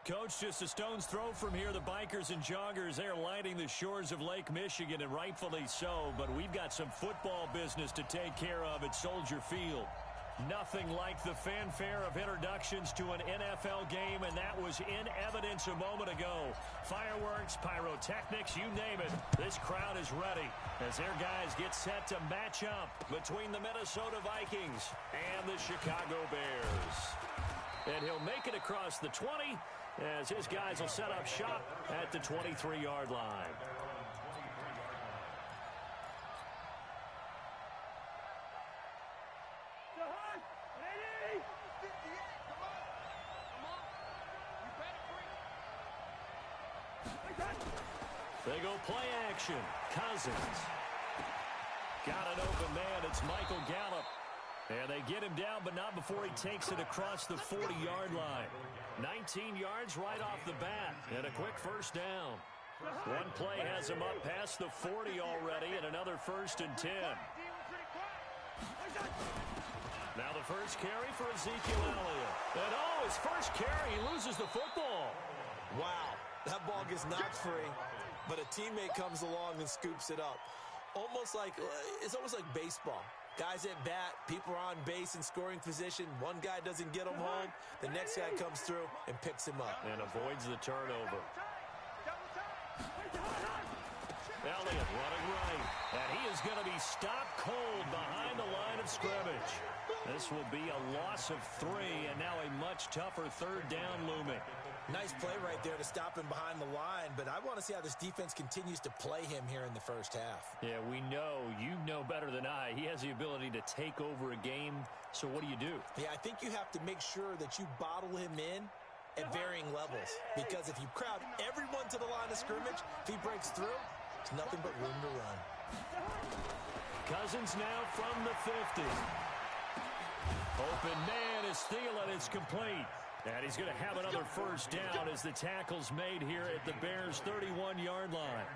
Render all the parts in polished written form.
Coach, just a stone's throw from here. The bikers and joggers, they're lining the shores of Lake Michigan, and rightfully so. But we've got some football business to take care of at Soldier Field. Nothing like the fanfare of introductions to an NFL game, and that was in evidence a moment ago. Fireworks, pyrotechnics, you name it. This crowd is ready as their guys get set to match up between the Minnesota Vikings and the Chicago Bears. And he'll make it across the 20 as his guys will set up shop at the 23-yard line. They go play action. Cousins. Got an open man. It's Michael Gallup. And they get him down, but not before he takes it across the 40-yard line. 19 yards right off the bat, and a quick first down. One play has him up past the 40 already, and another 1st and 10. Now the first carry for Ezekiel Elliott. And his first carry, he loses the football. Wow, that ball gets knocked free, but a teammate comes along and scoops it up. It's almost like baseball. Guys at bat, people are on base in scoring position. One guy doesn't get him home. The next guy comes through and picks him up. And avoids the turnover. Elliott running right. And he is going to be stopped cold behind the line of scrimmage. This will be a loss of 3, and now a much tougher 3rd down looming. Nice play right there to stop him behind the line, but I want to see how this defense continues to play him here in the first half. Yeah, you know better than I. He has the ability to take over a game, so what do you do? Yeah, I think you have to make sure that you bottle him in at varying levels, because if you crowd everyone to the line of scrimmage, if he breaks through, there's nothing but room to run. Cousins now from the 50. Open man is Thielen. It's complete. And he's going to have another first down as the tackle's made here at the Bears' 31-yard line.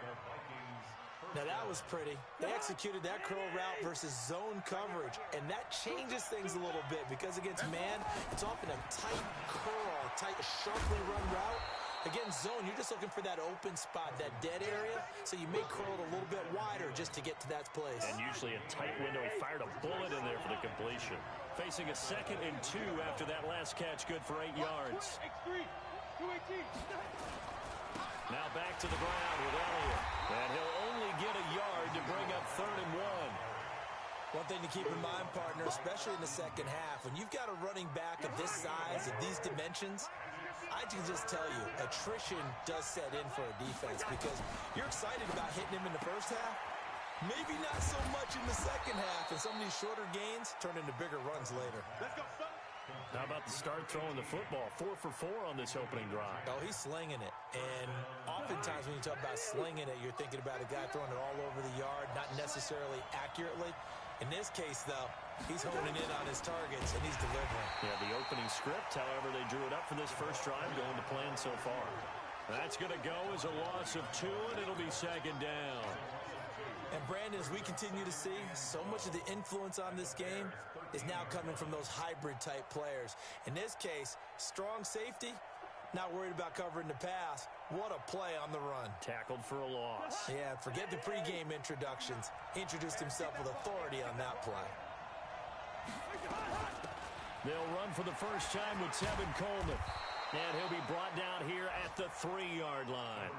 Now that was pretty. They executed that curl route versus zone coverage, and that changes things a little bit because against man, it's often a tight curl, sharply run route. Against zone, you're just looking for that open spot, that dead area, so you may curl it a little bit wider just to get to that place. And usually a tight window. He fired a bullet in there for the completion. Facing a 2nd and 2 after that last catch, good for 8 yards. Now back to the ground with Elliott. And he'll only get a yard to bring up 3rd and 1. One thing to keep in mind, partner, especially in the second half, when you've got a running back of this size, of these dimensions, I can just tell you, attrition does set in for a defense because you're excited about hitting him in the first half. Maybe not so much in the second half, and some of these shorter gains turn into bigger runs later. How about the start throwing the football? 4 for 4 on this opening drive. Oh, he's slinging it. And oftentimes when you talk about slinging it, you're thinking about a guy throwing it all over the yard, not necessarily accurately. In this case, though, he's honing in on his targets, and he's delivering. Yeah, the opening script, however, they drew it up for this first drive, going to plan so far. That's going to go as a loss of 2, and it'll be 2nd down. And, Brandon, as we continue to see, so much of the influence on this game is now coming from those hybrid-type players. In this case, strong safety, not worried about covering the pass. What a play on the run. Tackled for a loss. Yeah, forget the pregame introductions. Introduced himself with authority on that play. They'll run for the first time with Tevin Coleman. And he'll be brought down here at the 3-yard line.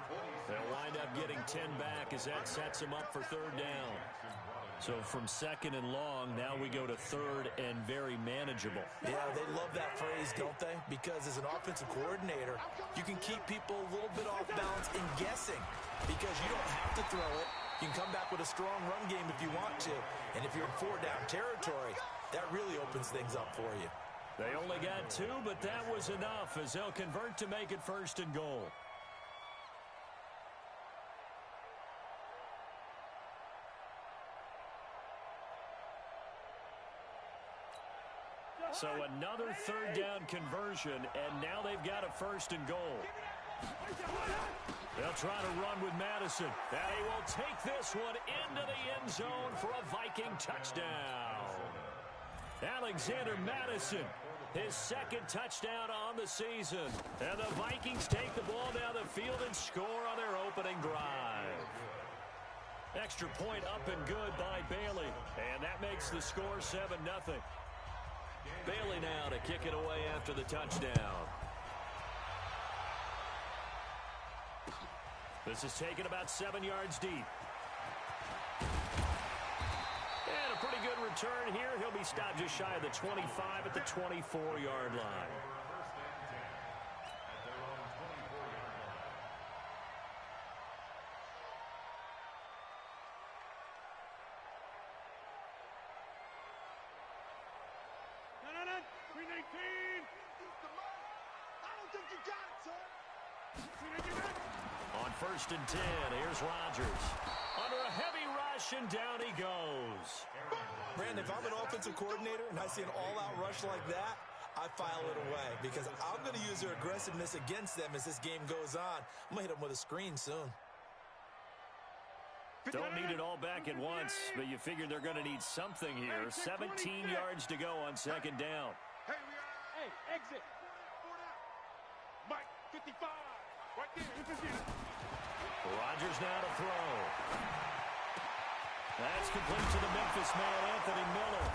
They'll wind up getting 10 back as that sets him up for 3rd down. So from 2nd and long, now we go to 3rd and very manageable. Yeah, they love that phrase, don't they? Because as an offensive coordinator, you can keep people a little bit off balance and guessing because you don't have to throw it. You can come back with a strong run game if you want to. And if you're in 4-down territory, that really opens things up for you. They only got 2, but that was enough as they'll convert to make it 1st and goal. So another 3rd down conversion, and now they've got a 1st and goal. They'll try to run with Madison. And he will take this one into the end zone for a Viking touchdown. Alexander Madison. His second touchdown on the season. And the Vikings take the ball down the field and score on their opening drive. Extra point up and good by Bailey. And that makes the score 7-0. Bailey now to kick it away after the touchdown. This is taken about 7 yards deep. And a pretty good return here. He'll be stopped just shy of the 25 at the 24-yard line. No, 319. I don't think you got it, sir. On 1st and 10, here's Rodgers. Under a heavy rush, and down he goes. Brandon, if I'm an offensive coordinator and I see an all-out rush like that, I file it away because I'm going to use their aggressiveness against them as this game goes on. I'm going to hit them with a screen soon. Don't need it all back at once, but you figure they're going to need something here. 17 yards to go on 2nd down. Hey, exit. Mike, 55. Right there. Rodgers now to throw. That's complete to the Memphis man, Anthony Miller.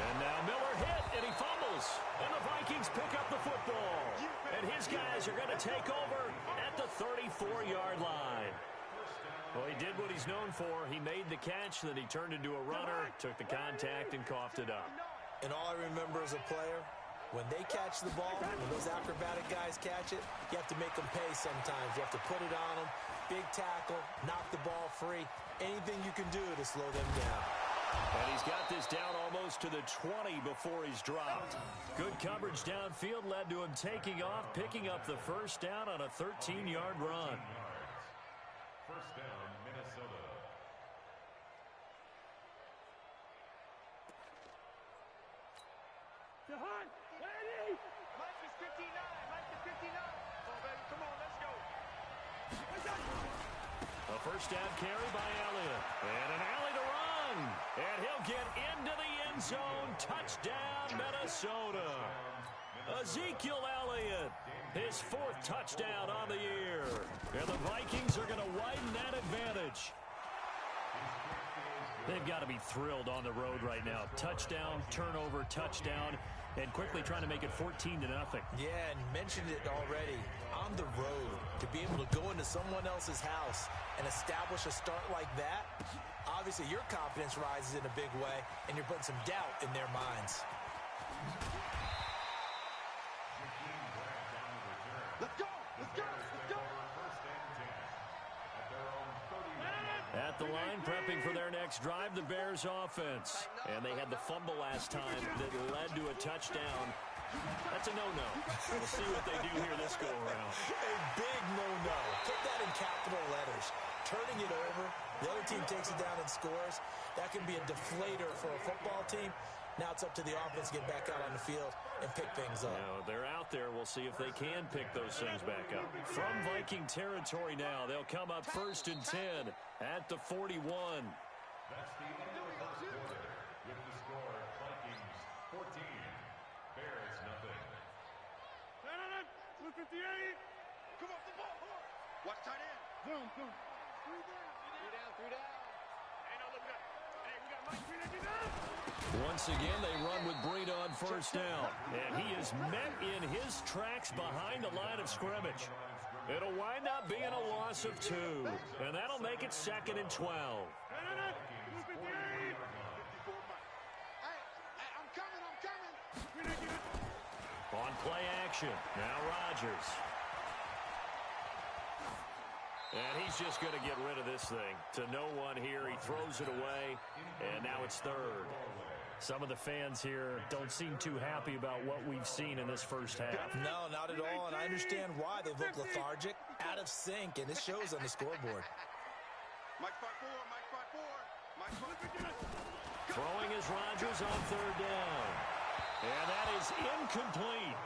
And now Miller hit, and he fumbles. And the Vikings pick up the football. And his guys are going to take over at the 34-yard line. Well, he did what he's known for. He made the catch, then he turned into a runner, took the contact, and coughed it up. And all I remember as a player, when they catch the ball, when those acrobatic guys catch it, you have to make them pay sometimes. You have to put it on them, big tackle, knock the ball free, anything you can do to slow them down. And he's got this down almost to the 20 before he's dropped. Good coverage downfield led to him taking off, picking up the 1st down on a 13-yard run. 1st down, Minnesota. Jahan, ready? Mike is 59. Mike is 59. Oh, baby, come on, let's go. A 1st down carry by Elliott. And an alley to run. And he'll get into the end zone. Touchdown, Minnesota. Ezekiel Elliott, his 4th touchdown on the year. And the Vikings are going to widen that advantage. They've got to be thrilled on the road right now. Touchdown, turnover, touchdown, and quickly trying to make it 14-0. Yeah, and mentioned it already. On the road, to be able to go into someone else's house and establish a start like that, obviously your confidence rises in a big way, and you're putting some doubt in their minds. Let's go. Let's go. Let's go. At the line, prepping for their next drive, the Bears offense. And they had the fumble last time that led to a touchdown. That's a no-no. We'll see what they do here this go-around. A big no-no. Put that in capital letters. Turning it over, the other team takes it down and scores. That can be a deflator for a football team. Now it's up to the offense to get back out on the field and pick things up. Now, they're out there. We'll see if they can pick those things back up. From Viking territory now, they'll come up 1st and 10 at the 41. That's the end of the 1st quarter with the score Vikings 14, Bears nothing. 258. Come on, the ball. Watch tight end. Zoom. 3 down. Hey, no, look up. Hey, we got Mike 399. Once again, they run with Breida on 1st down. And he is met in his tracks behind the line of scrimmage. It'll wind up being a loss of 2. And that'll make it 2nd and 12. I'm coming. On play action, now Rodgers. And he's just going to get rid of this thing. To no one here, he throws it away, and now it's 3rd. Some of the fans here don't seem too happy about what we've seen in this 1st half. No, not at all, and I understand why. They look lethargic, out of sync, and it shows on the scoreboard. Mike 5-4. Mike 5-4. Throwing is Rodgers on 3rd down. And that is incomplete.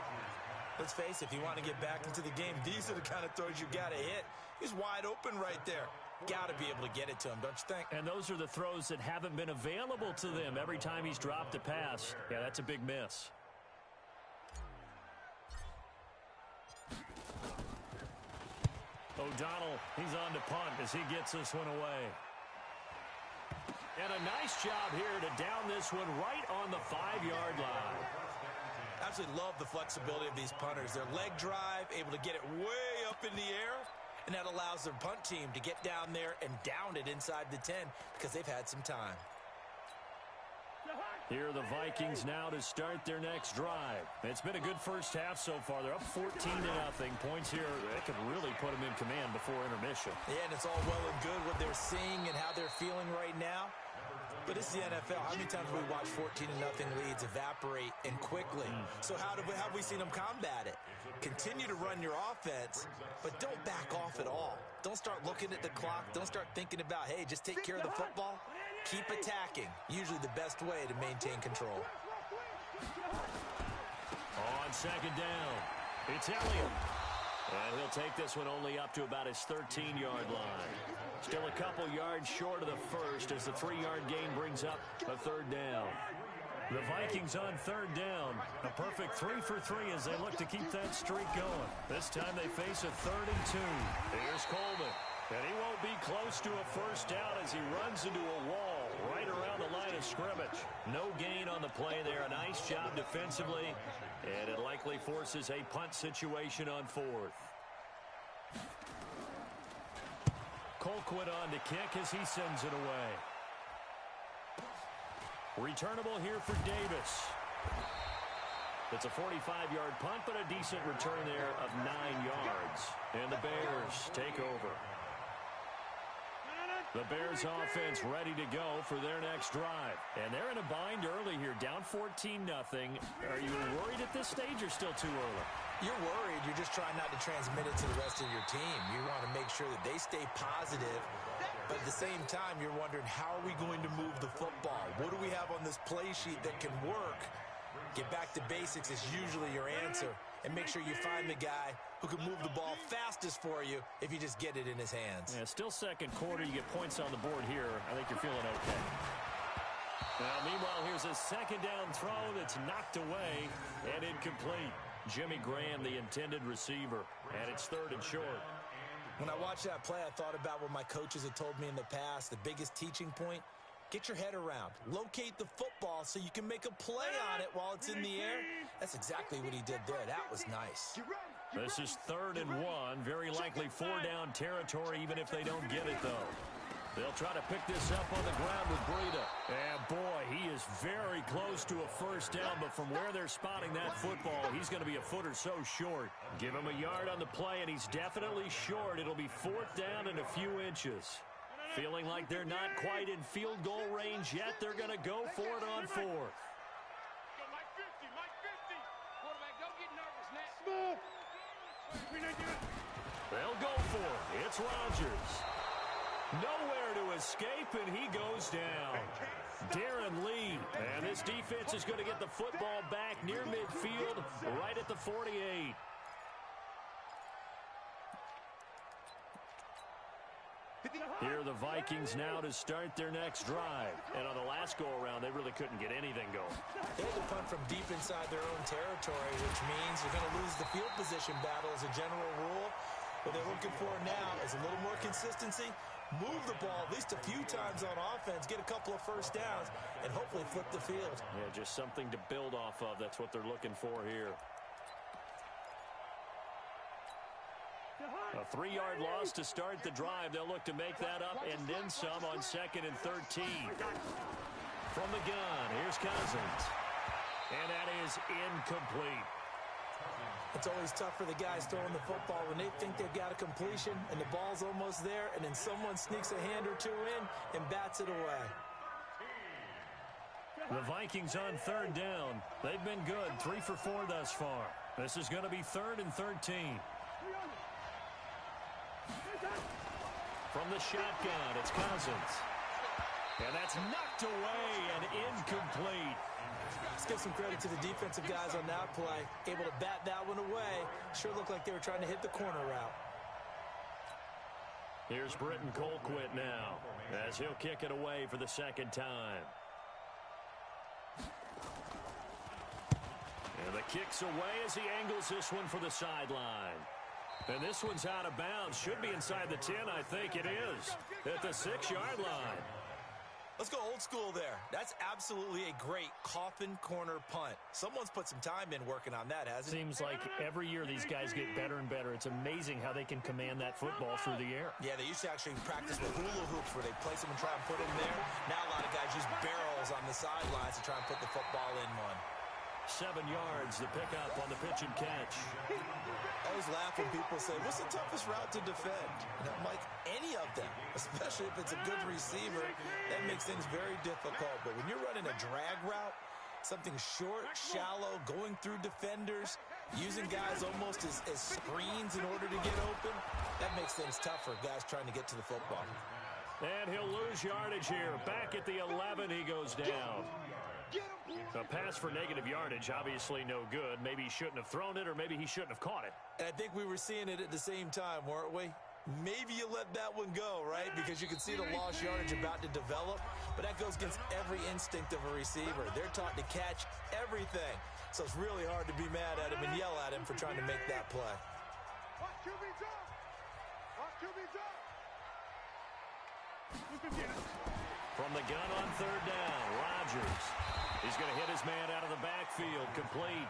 Let's face it, if you want to get back into the game, these are the kind of throws you got to hit. He's wide open right there. Got to be able to get it to him, don't you think? And those are the throws that haven't been available to them every time he's dropped a pass. Yeah, that's a big miss. O'Donnell, he's on to punt as he gets this one away. And a nice job here to down this one right on the 5-yard line. Absolutely love the flexibility of these punters. Their leg drive, able to get it way up in the air, and that allows their punt team to get down there and down it inside the 10 because they've had some time. Here are the Vikings now to start their next drive. It's been a good first half so far. They're up 14-0. Points here that could really put them in command before intermission. Yeah, and it's all well and good what they're seeing and how they're feeling right now. But it's the NFL. How many times have we watched 14-0 leads evaporate and quickly? So how have we seen them combat it? Continue to run your offense, but don't back off at all. Don't start looking at the clock. Don't start thinking about, hey, just take care of the football. Keep attacking. Usually the best way to maintain control. On second down, it's Elliott. And he'll take this one only up to about his 13-yard line. Still a couple yards short of the first as the 3-yard gain brings up a third down. The Vikings on third down. A perfect 3 for 3 as they look to keep that streak going. This time they face a 3rd and 2. Here's Coleman. And he won't be close to a first down as he runs into a wall right around the line of scrimmage. No gain on the play there. A nice job defensively. And it likely forces a punt situation on 4th. Colquitt on to kick as he sends it away. Returnable here for Davis. It's a 45-yard punt, but a decent return there of 9 yards. And the Bears take over. The Bears offense ready to go for their next drive. And they're in a bind early here, down 14-0. Are you worried at this stage or still too early? You're worried. You're just trying not to transmit it to the rest of your team. You want to make sure that they stay positive. But at the same time, you're wondering, how are we going to move the football? What do we have on this play sheet that can work? Get back to basics is usually your answer. And make sure you find the guy who can move the ball fastest for you if you just get it in his hands. Yeah, still second quarter. You get points on the board here. I think you're feeling okay. Now, meanwhile, here's a second down throw that's knocked away and incomplete. Jimmy Graham, the intended receiver, and it's 3rd and short. When I watched that play, I thought about what my coaches had told me in the past. The biggest teaching point, get your head around. Locate the football so you can make a play on it while it's in the air. That's exactly what he did there. That was nice. This is 3rd and 1. Very likely 4-down territory, even if they don't get it, though. They'll try to pick this up on the ground with Breida. And, boy, he is very close to a first down, but from where they're spotting that football, he's going to be a foot or so short. Give him a yard on the play, and he's definitely short. It'll be 4th down and a few inches. Feeling like they're not quite in field goal range yet, they're going to go for it on 4th. Mike 50, Mike 50. Quarterback, don't get nervous, Nat. They'll go for it. It's Rodgers. Nowhere to escape, and he goes down. Darren Lee. And this defense is going to get the football back near midfield, right at the 48. Here are the Vikings now to start their next drive. And on the last go-around, they really couldn't get anything going. They had to punt from deep inside their own territory, which means they're going to lose the field position battle as a general rule. What they're looking for now is a little more consistency, move the ball at least a few times on offense, get a couple of first downs, and hopefully flip the field. Yeah, just something to build off of. That's what they're looking for here. A 3-yard loss to start the drive. They'll look to make that up and then some on 2nd and 13. From the gun, here's Cousins. And that is incomplete. It's always tough for the guys throwing the football when they think they've got a completion and the ball's almost there, and then someone sneaks a hand or two in and bats it away. The Vikings on 3rd down. They've been good, 3 for 4 thus far. This is going to be 3rd and 13. From the shotgun, it's Cousins. And that's knocked away and incomplete. Let's give some credit to the defensive guys on that play. Able to bat that one away. Sure looked like they were trying to hit the corner route. Here's Britton Colquitt now as he'll kick it away for the 2nd time. And the kick's away as he angles this one for the sideline. And this one's out of bounds. Should be inside the 10, I think it is. At the 6-yard line. Let's go old school there. That's absolutely a great coffin corner punt. Someone's put some time in working on that, hasn't it? Seems like every year these guys get better and better. It's amazing how they can command that football through the air. Yeah, they used to actually practice with hula hoops where they place them and try and put them there. Now a lot of guys use barrels on the sidelines to try and put the football in one. 7 yards, the pickup on the pitch and catch. I always laugh when people say, what's the toughest route to defend? And I'm like, any of them, especially if it's a good receiver. That makes things very difficult. But when you're running a drag route, something short, shallow, going through defenders, using guys almost as screens in order to get open, that makes things tough for guys trying to get to the football. And he'll lose yardage here. Back at the 11, he goes down. A pass for negative yardage, obviously no good. Maybe he shouldn't have thrown it, or maybe he shouldn't have caught it. And I think we were seeing it at the same time, weren't we? Maybe you let that one go, right? Because you can see the lost yardage about to develop, but that goes against every instinct of a receiver. They're taught to catch everything. So it's really hard to be mad at him and yell at him for trying to make that play. From the gun on 3rd down, Rodgers. He's going to hit his man out of the backfield, complete.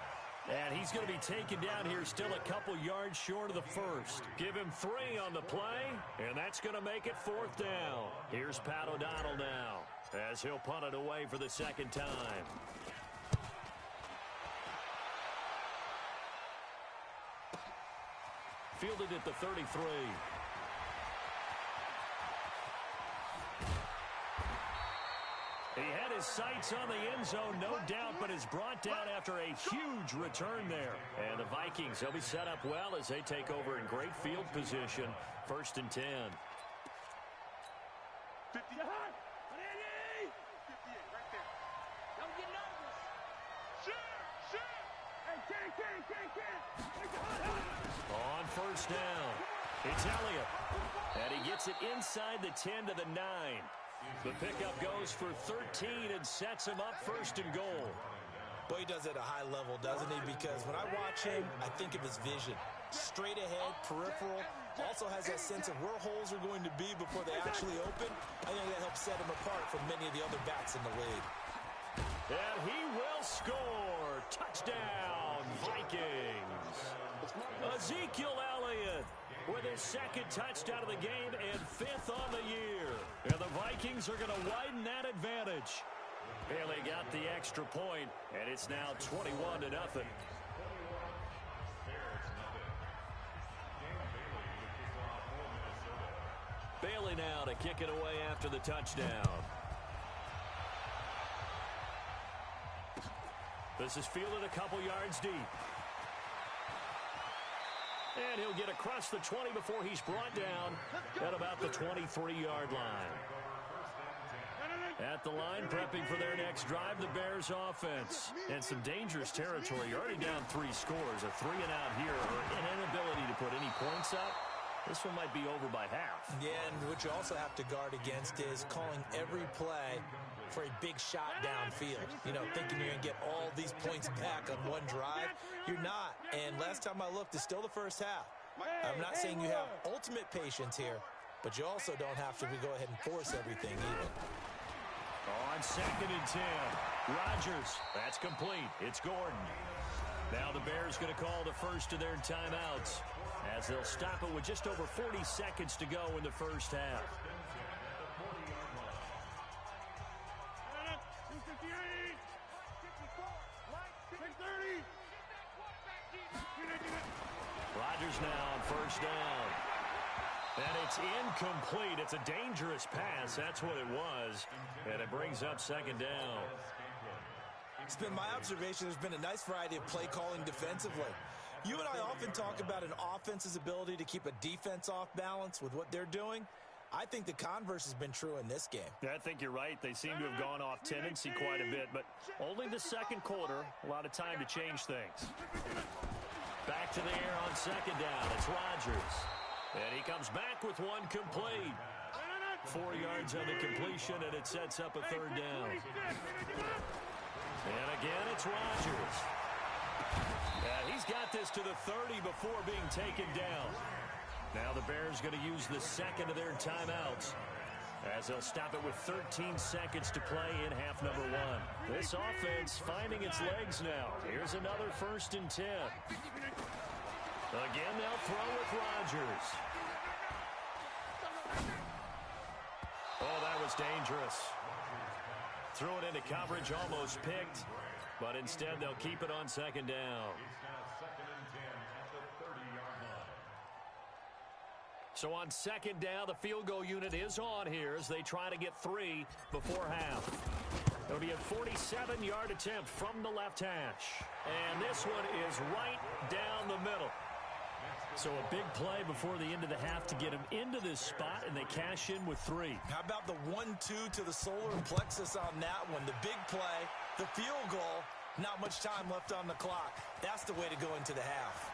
And he's going to be taken down here still a couple yards short of the first. Give him 3 on the play, and that's going to make it 4th down. Here's Pat O'Donnell now, as he'll punt it away for the 2nd time. Fielded at the 33. He had his sights on the end zone, no doubt, but is brought down after a huge return there. And the Vikings, they'll be set up well as they take over in great field position. 1st and 10. 50. 58 right there. Don't get nervous. Shoot. On 1st down, it's Elliott. And he gets it inside the 10 to the 9. The pickup goes for 13 and sets him up 1st and goal. Boy, he does it at a high level, doesn't he? Because when I watch him, I think of his vision. Straight ahead, peripheral. Also has that sense of where holes are going to be before they actually open. I think that helps set him apart from many of the other backs in the league. And he will score. Touchdown, Vikings. Ezekiel Elliott with his 2nd touchdown of the game and 5th on the year. And the Vikings are going to widen that advantage. Bailey got the extra point, and it's now 21-0. Bailey now to kick it away after the touchdown. This is fielded a couple yards deep. And he'll get across the 20 before he's brought down at about the 23-yard line. At the line, prepping for their next drive, the Bears offense. And some dangerous territory. You're already down 3 scores. A 3-and-out here, or an inability to put any points up. This one might be over by half. Yeah, and what you also have to guard against is calling every play for a big shot downfield. You know, thinking you're going to get all these points back on one drive. You're not. And last time I looked, it's still the first half. I'm not saying you have ultimate patience here, but you also don't have to go ahead and force everything either. On 2nd and 10, Rodgers. That's complete. It's Gordon. Now the Bears going to call the first of their timeouts as they'll stop it with just over 40 seconds to go in the first half. Rodgers now on 1st down. And it's incomplete. It's a dangerous pass. That's what it was. And it brings up 2nd down. It's been my observation there's been a nice variety of play calling defensively. You and I often talk about an offense's ability to keep a defense off balance with what they're doing. I think the converse has been true in this game. I think you're right. They seem to have gone off tendency quite a bit, but only the 2nd quarter. A lot of time to change things. Back to the air on 2nd down. It's Rodgers. And he comes back with one complete. 4 yards on the completion, and it sets up a 3rd down. And again, it's Rodgers. He's got this to the 30 before being taken down. Now the Bears going to use the second of their timeouts, as they'll stop it with 13 seconds to play in half number one. This offense finding its legs now. Here's another 1st and 10. Again, they'll throw with Rodgers. Oh, that was dangerous. Threw it into coverage, almost picked, but instead they'll keep it on 2nd down. It's now 2nd and 10 at the 30-yard line. So on 2nd down, the field goal unit is on here as they try to get 3 before half. It'll be a 47-yard attempt from the left hash. And this one is right down the middle. So a big play before the end of the half to get him into this spot, and they cash in with 3. How about the 1-2 to the solar plexus on that one? The big play, the field goal, not much time left on the clock. That's the way to go into the half.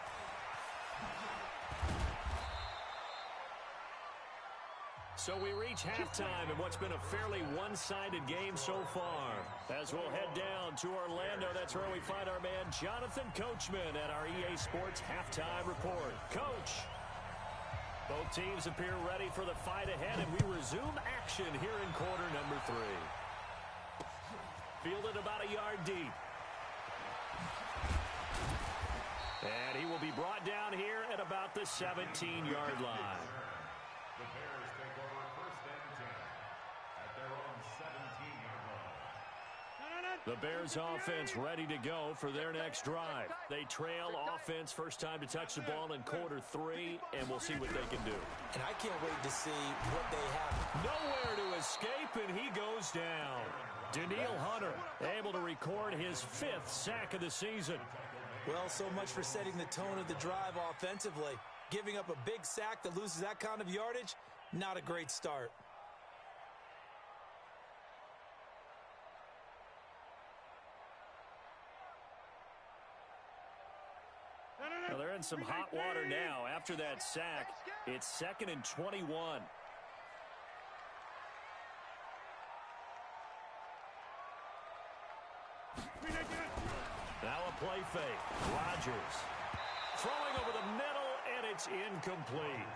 So we reach halftime in what's been a fairly one-sided game so far. As we'll head down to Orlando, that's where we find our man Jonathan Coachman at our EA Sports Halftime Report. Coach, both teams appear ready for the fight ahead, and we resume action here in quarter number 3. Fielded about a yard deep. And he will be brought down here at about the 17-yard line. The Bears take over 1st and 10 at their own 17-yard line. The Bears offense ready to go for their next drive. They trail offense first time to touch the ball in quarter 3, and we'll see what they can do. And I can't wait to see what they have. Nowhere to escape, and he goes down. Danielle Hunter able to record his 5th sack of the season. Well, so much for setting the tone of the drive offensively. Giving up a big sack that loses that kind of yardage, not a great start. Well, they're in some hot water now. After that sack, it's 2nd and 21. Now a play fake. Rodgers throwing over the middle, and it's incomplete.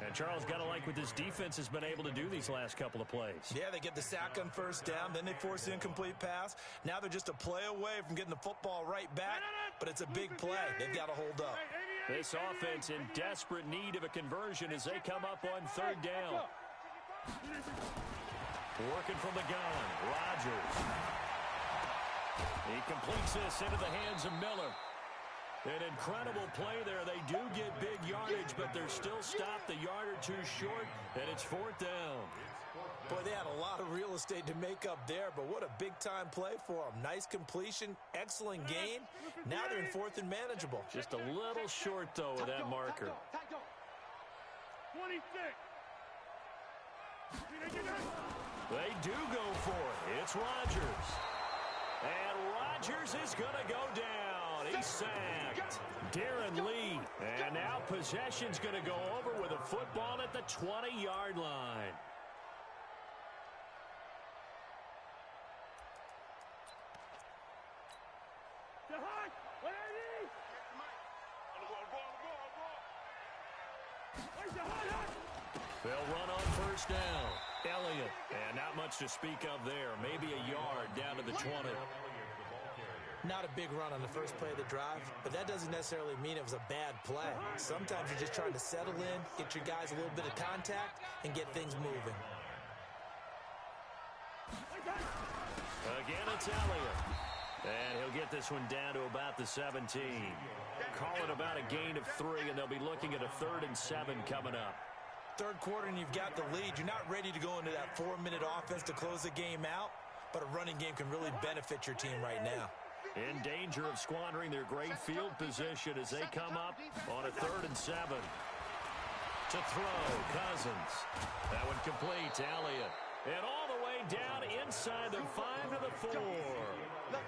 And Charles, got to like what this defense has been able to do these last couple of plays. Yeah, they get the sack on 1st down, then they force the incomplete pass. Now they're just a play away from getting the football right back, but it's a big play. They've got to hold up. This offense in desperate need of a conversion as they come up on 3rd down. Working from the gun, Rodgers. He completes this into the hands of Miller. An incredible play there. They do get big yardage, but they're still stopped a yard or 2 short, and it's 4th down. Boy, they had a lot of real estate to make up there, but what a big-time play for them. Nice completion, excellent gain. Now they're in 4th and manageable. Just a little short, though, of that marker. 26. They do go for it. It's Rodgers. And Rodgers is going to go down. He's sacked. Darren Lee. And now possession's going to go over with a football at the 20-yard line. They'll run on 1st down. Elliott. And not much to speak of there. Maybe a yard down to the 20. Not a big run on the first play of the drive, but that doesn't necessarily mean it was a bad play. Sometimes you're just trying to settle in, get your guys a little bit of contact, and get things moving. Again, it's Elliott. And he'll get this one down to about the 17. Call it about a gain of 3, and they'll be looking at a 3rd and 7 coming up. third quarter and you've got the lead, you're not ready to go into that 4-minute offense to close the game out, but a running game can really benefit your team right now. In danger of squandering their great field position as they come up on a 3rd and 7. To throw, Cousins. That one complete to Elliott. And all the way down inside the 5 to the 4.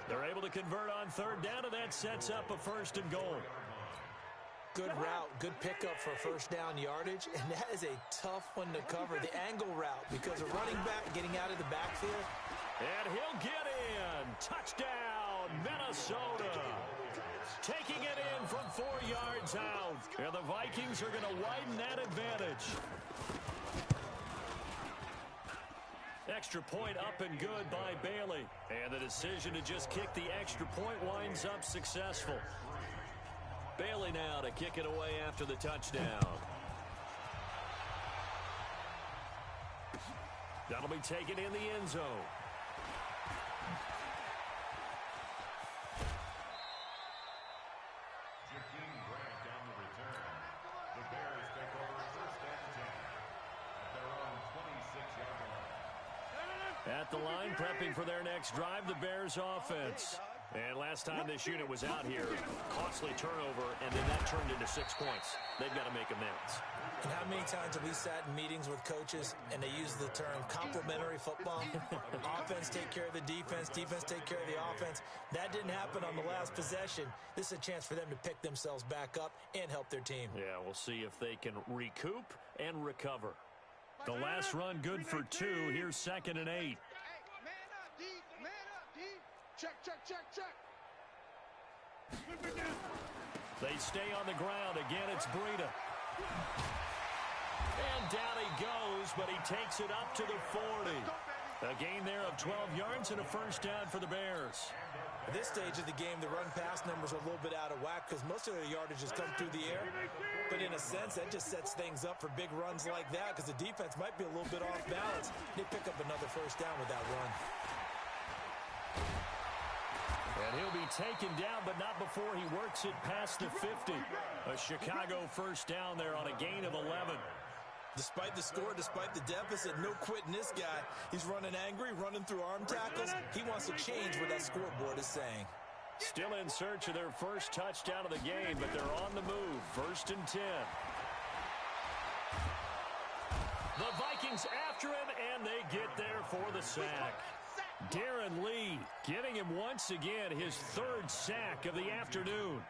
They're able to convert on 3rd down, and that sets up a 1st and goal. Good route, good pickup for first down yardage, and that is a tough one to cover, the angle route, because a running back getting out of the backfield. And he'll get in. Touchdown, Minnesota. Taking it in from 4 yards out. And the Vikings are going to widen that advantage. Extra point up and good by Bailey. And the decision to just kick the extra point winds up successful. Bailey now to kick it away after the touchdown. That'll be taken in the end zone. At the line, prepping for their next drive, the Bears offense. And last time this unit was out here, costly turnover, and then that turned into 6 points. They've got to make amends. And how many times have we sat in meetings with coaches and they use the term complementary football? Offense take care of the defense, defense take care of the offense. That didn't happen on the last possession. This is a chance for them to pick themselves back up and help their team. Yeah, we'll see if they can recoup and recover. The last run good for 2. Here's 2nd and 8. Hey, man up, D. Man up, D. Check, check, check, check. They stay on the ground. Again, it's Breida. And down he goes, but he takes it up to the 40. A gain there of 12 yards and a 1st down for the Bears. At this stage of the game, the run-pass numbers are a little bit out of whack because most of their yardage has come through the air. But in a sense, that just sets things up for big runs like that because the defense might be a little bit off balance. They pick up another 1st down with that run. And he'll be taken down, but not before he works it past the 50. A Chicago 1st down there on a gain of 11. Despite the score, despite the deficit, no quitting this guy. He's running angry, running through arm tackles. He wants to change what that scoreboard is saying. Still in search of their first touchdown of the game, but they're on the move. 1st and 10. The Vikings after him, and they get there for the sack. Darren Lee getting him once again his 3rd sack of the afternoon.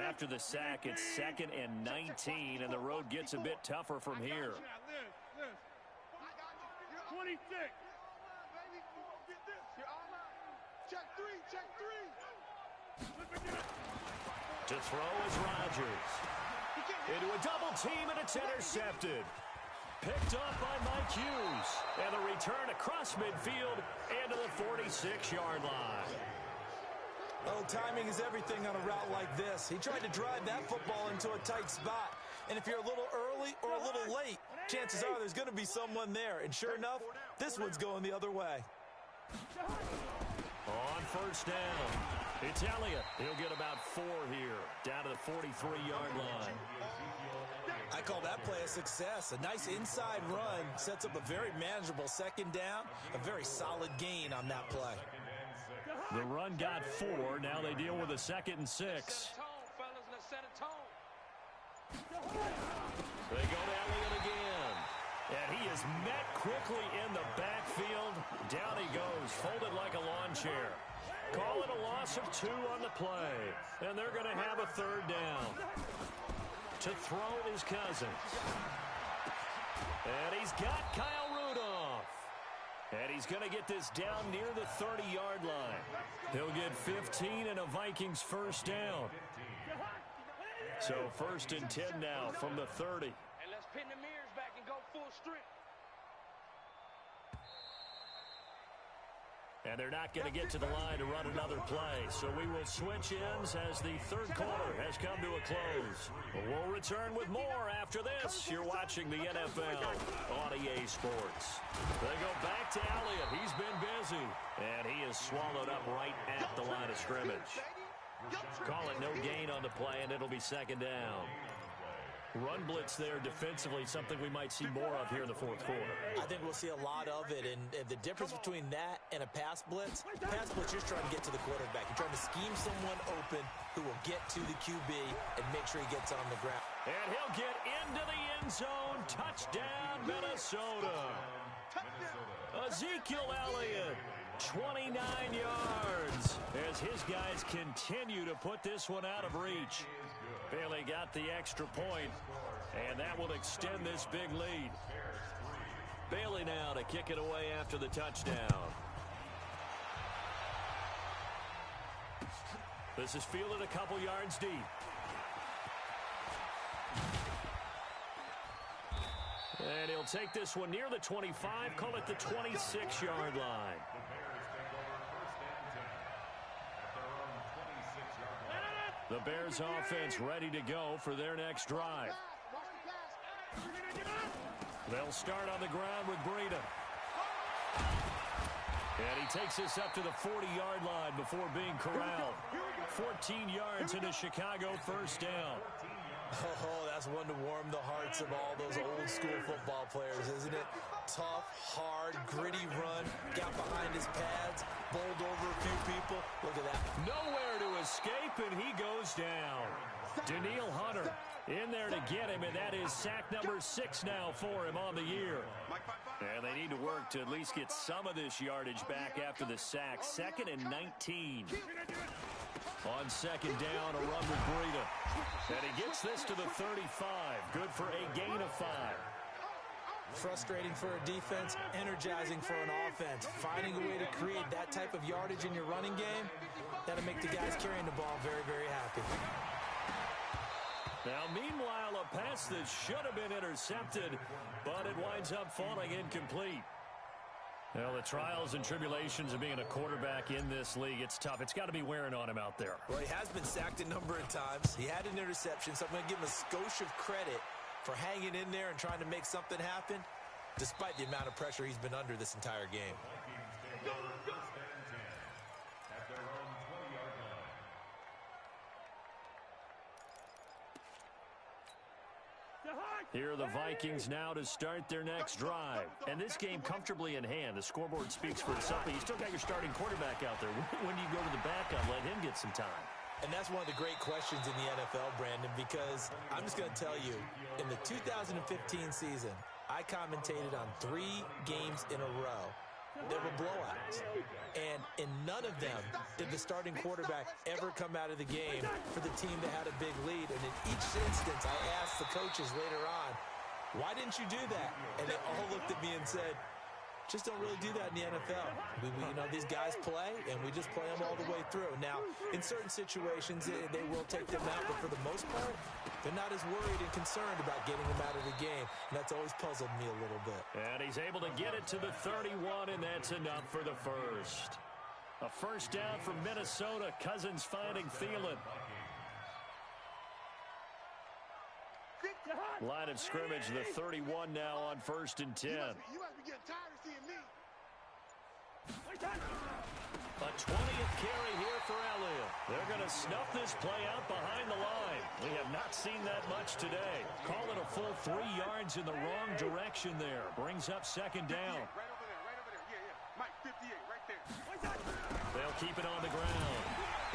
After the sack, it's 2nd and 19, and the road gets a bit tougher from here. 26. Check 3, check 3. To throw is Rodgers. Into a double team, and it's intercepted. Picked up by Mike Hughes. And the return across midfield and to the 46-yard line. Oh, timing is everything on a route like this. He tried to drive that football into a tight spot. And if you're a little early or a little late, chances are there's going to be someone there. And sure enough, this one's going the other way. On 1st down, it's Elliott. He'll get about 4 here, down to the 43-yard line. I call that play a success. A nice inside run sets up a very manageable 2nd down, a very solid gain on that play. The run got 4. Now they deal with a 2nd and 6. They go to Elliott again. And he is met quickly in the backfield. Down he goes, folded like a lawn chair. Call it a loss of 2 on the play. And they're going to have a 3rd down. To throw is Cousins. And he's got Kyle Rudolph. And he's going to get this down near the 30-yard line. He'll get 15 and a Vikings 1st down. So 1st and 10 now from the 30. And let's pin the mirrors back and go full strength. And they're not going to get to the line to run another play. So we will switch ends as the 3rd quarter has come to a close. We'll return with more after this. You're watching the NFL on EA Sports. They go back to Elliott. He's been busy. And he is swallowed up right at the line of scrimmage. Call it no gain on the play, and it'll be 2nd down. Run blitz there defensively, something we might see more of here in the fourth quarter. I think we'll see a lot of it, and the difference between that and a pass blitz, you're trying to get to the quarterback. You're trying to scheme someone open who will get to the QB and make sure he gets on the ground. And he'll get into the end zone. Touchdown, Minnesota. Ezekiel Elliott, 29 yards, as his guys continue to put this one out of reach. Bailey got the extra point, and that will extend this big lead. Bailey now to kick it away after the touchdown. This is fielded a couple yards deep. And he'll take this one near the 25, call it the 26-yard line. The Bears offense ready to go for their next drive. They'll start on the ground with Breida. And he takes this up to the 40-yard line before being corralled. 14 yards into Chicago, first down. Oh, that's one to warm the hearts of all those old-school football players, isn't it? Tough, hard, gritty run, got behind his pads, bowled over a few people. Look at that. Nowhere to escape, and he goes down. Daniil Hunter in there to get him, and that is sack number 6 now for him on the year. And they need to work to at least get some of this yardage back after the sack. 2nd and 19. On second down, a run with Breida. And he gets this to the 35. Good for a gain of 5. Frustrating for a defense, energizing for an offense. Finding a way to create that type of yardage in your running game, that'll make the guys carrying the ball very, very happy. Now, meanwhile, a pass that should have been intercepted, but it winds up falling incomplete. Well, the trials and tribulations of being a quarterback in this league, it's tough. It's got to be wearing on him out there. Well, he has been sacked a number of times. He had an interception, so I'm going to give him a skosh of credit for hanging in there and trying to make something happen, despite the amount of pressure he's been under this entire game. Here are the Vikings now to start their next drive. And this game comfortably in hand. The scoreboard speaks for itself, but you still got your starting quarterback out there. When do you go to the backup, let him get some time? And that's one of the great questions in the NFL, Brandon, because I'm just going to tell you, in the 2015 season, I commentated on 3 games in a row. There were blowouts. And in none of them did the starting quarterback ever come out of the game for the team that had a big lead. And in each instance, I asked the coaches later on, why didn't you do that? And they all looked at me and said, just don't really do that in the NFL. These guys play, and we just play them all the way through. Now, in certain situations, they will take them out, but for the most part, they're not as worried and concerned about getting them out of the game. And that's always puzzled me a little bit. And he's able to get it to the 31, and that's enough for the first. A first down from Minnesota. Cousins finding Thielen. Line of scrimmage, the 31 now on 1st and 10. You must be getting tired of seeing me. A 20th carry here for Elliott. They're going to snuff this play out behind the line. We have not seen that much today. Call it a full 3 yards in the wrong direction there. Brings up second down. Right over there, right over there. Yeah. Mike, 58, right there. They'll keep it on the ground.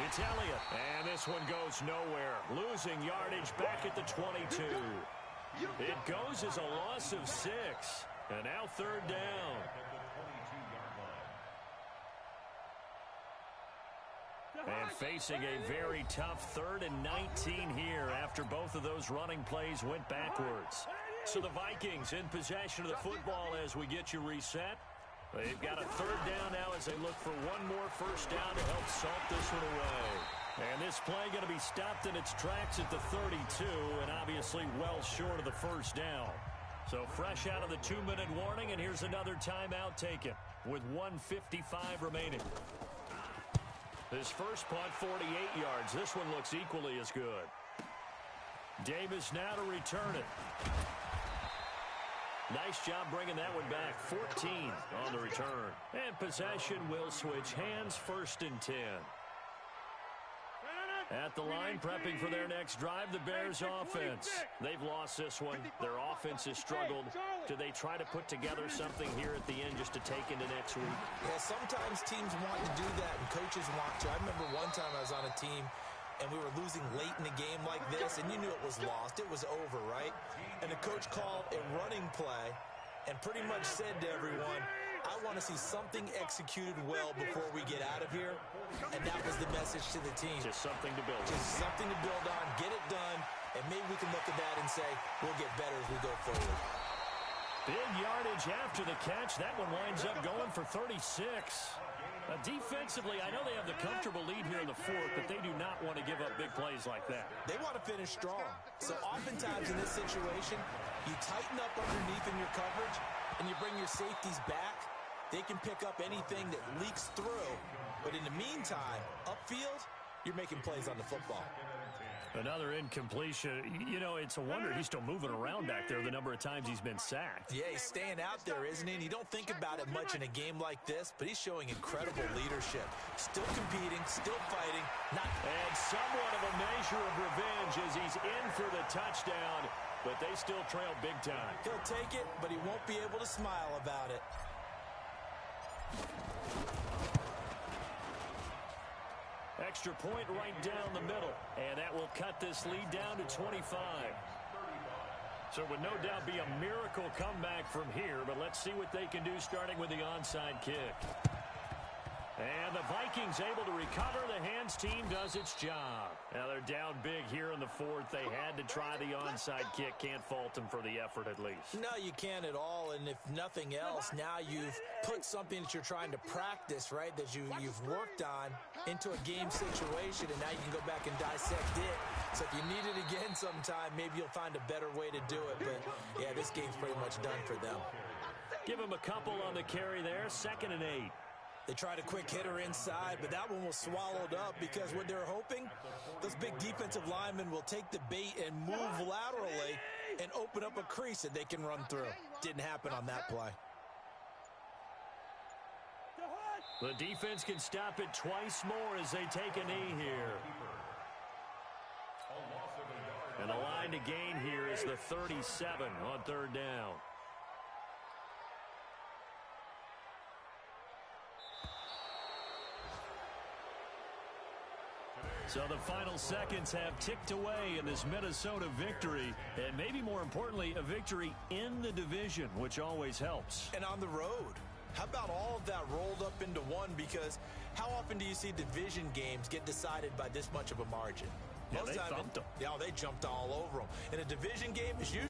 It's Elliott, and this one goes nowhere. Losing yardage back at the 22. It goes as a loss of 6, and now 3rd down. And facing a very tough 3rd and 19 here after both of those running plays went backwards. So the Vikings in possession of the football as we get you reset. They've got a 3rd down now as they look for one more first down to help salt this one away. And this play going to be stopped in its tracks at the 32, and obviously well short of the first down. So fresh out of the 2-minute warning, and here's another timeout taken with 1:55 remaining. This first punt, 48 yards. This one looks equally as good. Davis now to return it. Nice job bringing that one back. 14 on the return. And possession will switch hands, 1st and 10. At the line, prepping for their next drive, the Bears offense. They've lost this one. Their offense has struggled. Do they try to put together something here at the end just to take into next week? Yeah, sometimes teams want to do that, and coaches want to. I remember one time I was on a team, and we were losing late in a game like this, and you knew it was lost. It was over, right? And the coach called a running play and pretty much said to everyone, I want to see something executed well before we get out of here. And that was the message to the team. Just something to build on. Just something to build on, get it done, and maybe we can look at that and say, we'll get better as we go forward. Big yardage after the catch. That one winds up going for 36. Defensively, I know they have the comfortable lead here in the fourth, but they do not want to give up big plays like that. They want to finish strong. So oftentimes in this situation, you tighten up underneath in your coverage, and you bring your safeties back. They can pick up anything that leaks through. But in the meantime, upfield, you're making plays on the football. Another incompletion. You know, it's a wonder he's still moving around back there the number of times he's been sacked. Yeah, he's staying out there, isn't he? And you don't think about it much in a game like this, but he's showing incredible leadership. Still competing, still fighting. And somewhat of a measure of revenge as he's in for the touchdown, but they still trail big time. He'll take it, but he won't be able to smile about it. Extra point right down the middle, and that will cut this lead down to 25. So it would no doubt be a miracle comeback from here, but let's see what they can do starting with the onside kick. And the Vikings able to recover. The hands team does its job. Now they're down big here in the fourth. They had to try the onside kick. Can't fault them for the effort at least. No, you can't at all. And if nothing else, now you've put something that you're trying to practice, right, that you've worked on into a game situation, and now you can go back and dissect it. So if you need it again sometime, maybe you'll find a better way to do it. But, yeah, this game's pretty much done for them. Give them a couple on the carry there. 2nd and 8. They tried a quick hitter inside, but that one was swallowed up because what they're hoping, those big defensive linemen will take the bait and move laterally and open up a crease that they can run through. Didn't happen on that play. The defense can stop it twice more as they take a knee here. And the line to gain here is the 37 on 3rd down. So the final seconds have ticked away in this Minnesota victory, and maybe more importantly, a victory in the division, which always helps. And on the road. How about all of that rolled up into one? Because how often do you see division games get decided by this much of a margin? Yeah, they thumped them. Yeah, they jumped all over them. In a division game, it's usually